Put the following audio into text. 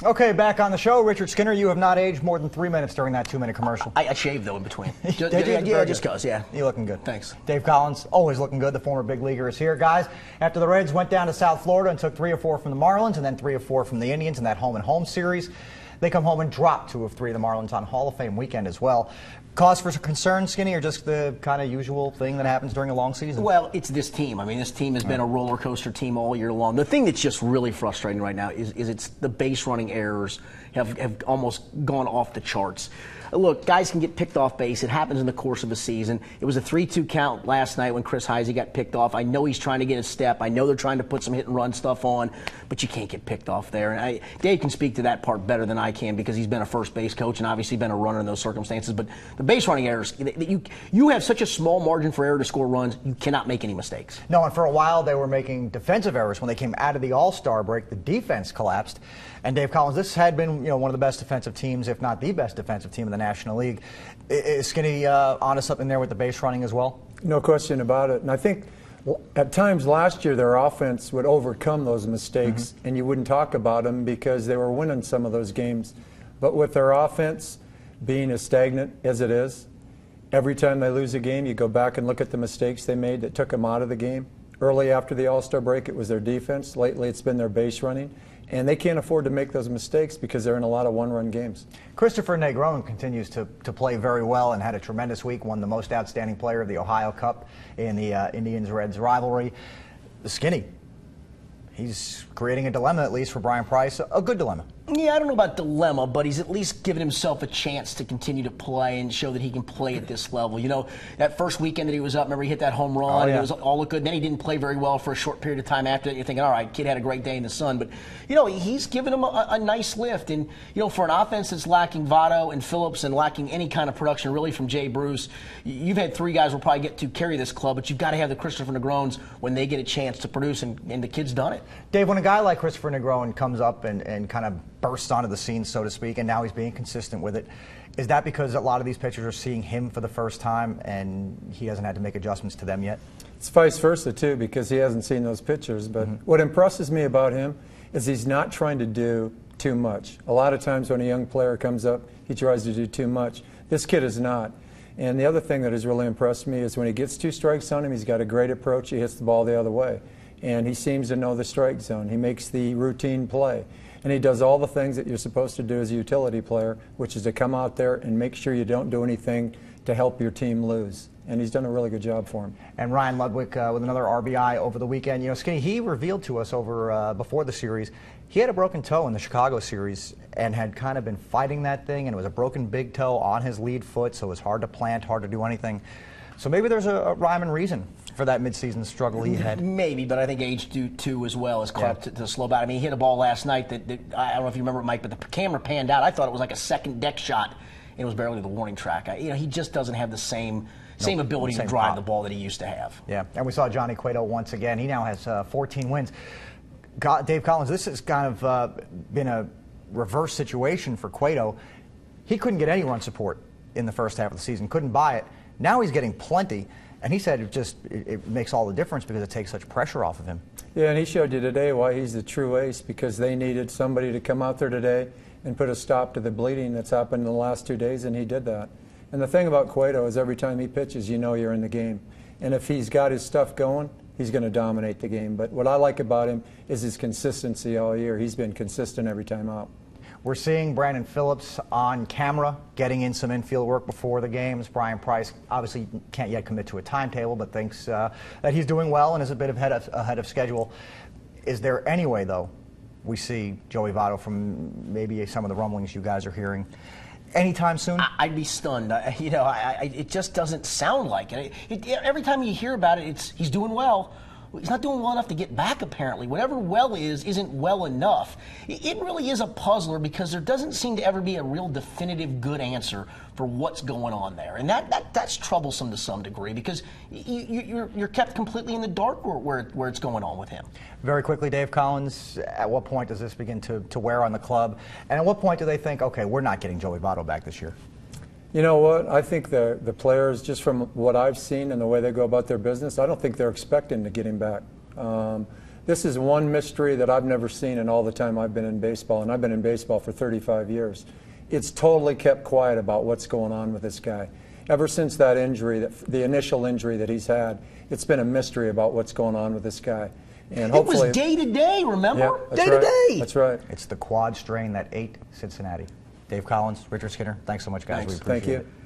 Okay, back on the show. Richard Skinner, you have not aged more than 3 minutes during that 2-minute commercial. I shaved, though, in between. Just goes, yeah. You're looking good. Thanks. Dave Collins, always looking good. The former big leaguer is here. Guys, after the Reds went down to South Florida and took 3 of 4 from the Marlins and then 3 of 4 from the Indians in that home-and-home series, they come home and drop 2 of 3 of the Marlins on Hall of Fame weekend as well. Cause for concern, Skinny, or just the kind of usual thing that happens during a long season? Well, it's this team. I mean, this team has been a roller coaster team all year long. The thing that's just really frustrating right now is it's the base running errors have almost gone off the charts. Look, guys can get picked off base. It happens in the course of a season. It was a 3-2 count last night when Chris Heisey got picked off. I know he's trying to get a step. I know they're trying to put some hit and run stuff on, but you can't get picked off there. And Dave can speak to that part better than I can because he's been a first base coach and obviously been a runner in those circumstances. But the base running errors, you have such a small margin for error to score runs, you cannot make any mistakes. No, and for a while they were making defensive errors. When they came out of the All-Star break, the defense collapsed. And Dave Collins, this had been one of the best defensive teams, if not the best defensive team in the National League. Is Skinny onto something there with the base running as well? No question about it. And I think at times last year their offense would overcome those mistakes, and you wouldn't talk about them because they were winning some of those games. But with their offense being as stagnant as it is, every time they lose a game, you go back and look at the mistakes they made that took them out of the game. Early after the All-Star break, it was their defense. Lately, it's been their base running. And they can't afford to make those mistakes because they're in a lot of one-run games. Christopher Negron continues to play very well and had a tremendous week, won the most outstanding player of the Ohio Cup in the Indians-Reds rivalry. Skinny, he's creating a dilemma, at least for Brian Price, a good dilemma. Yeah, I don't know about dilemma, but he's at least given himself a chance to continue to play and show that he can play at this level. You know, that first weekend that he was up, remember he hit that home run, and it was all looked good. Then he didn't play very well for a short period of time after that. You're thinking, all right, kid had a great day in the sun. But, you know, he's given him a nice lift. And, you know, for an offense that's lacking Votto and Phillips and lacking any kind of production really from Jay Bruce, you've had 3 guys who will probably get to carry this club, but you've got to have the Christopher Negrons when they get a chance to produce, and the kid's done it. Dave, when a guy like Christopher Negron comes up and kind of bursts onto the scene, so to speak, and now he's being consistent with it, is that because a lot of these pitchers are seeing him for the first time and he hasn't had to make adjustments to them yet? It's vice versa, too, because he hasn't seen those pitchers. But what impresses me about him is he's not trying to do too much. A lot of times when a young player comes up, he tries to do too much. This kid is not. And the other thing that has really impressed me is when he gets 2 strikes on him, he's got a great approach. He hits the ball the other way. And he seems to know the strike zone. He makes the routine play. And he does all the things that you're supposed to do as a utility player, which is to come out there and make sure you don't do anything to help your team lose. And he's done a really good job for him. And Ryan Ludwig with another RBI over the weekend. You know, Skinny, he revealed to us over before the series, he had a broken toe in the Chicago series and had kind of been fighting that thing, and it was a broken big toe on his lead foot, so it was hard to plant, hard to do anything. So maybe there's a rhyme and reason for that midseason struggle he had. Maybe, but I think age too as well has caught to slow down. I mean, he hit a ball last night that I don't know if you remember it, Mike, but the camera panned out. I thought it was like a second deck shot, and it was barely the warning track. You know, he just doesn't have the same ability to drive the ball that he used to have. Yeah, and we saw Johnny Cueto once again. He now has 14 wins. Dave Collins, this has kind of been a reverse situation for Cueto. He couldn't get any run support in the first half of the season, couldn't buy it. Now he's getting plenty, and he said it makes all the difference because it takes such pressure off of him. Yeah, and he showed you today why he's the true ace, because they needed somebody to come out there today and put a stop to the bleeding that's happened in the last 2 days, and he did that. And the thing about Cueto is every time he pitches, you know you're in the game. And if he's got his stuff going, he's going to dominate the game. But what I like about him is his consistency all year. He's been consistent every time out. We're seeing Brandon Phillips on camera getting in some infield work before the games. Brian Price obviously can't yet commit to a timetable, but thinks that he's doing well and is a bit ahead of schedule. Is there any way, though, we see Joey Votto, from maybe some of the rumblings you guys are hearing, anytime soon? I'd be stunned. You know, it just doesn't sound like it. Every time you hear about it, he's doing well. He's not doing well enough to get back, apparently. Whatever well isn't well enough. It really is a puzzler because there doesn't seem to ever be a real definitive good answer for what's going on there. And that's troublesome to some degree because you're kept completely in the dark where it's going on with him. Very quickly, Dave Collins, at what point does this begin to wear on the club? And at what point do they think, okay, we're not getting Joey Votto back this year? You know what? I think the players, just from what I've seen and the way they go about their business, I don't think they're expecting to get him back. This is one mystery that I've never seen in all the time I've been in baseball, and I've been in baseball for 35 years. It's totally kept quiet about what's going on with this guy. Ever since that injury, the initial injury that he's had, it's been a mystery about what's going on with this guy. And it was day to day, remember? Yeah, day to day. That's right. It's the quad strain that ate Cincinnati. Dave Collins, Richard Skinner, thanks so much, guys. Thanks. We appreciate Thank you. it.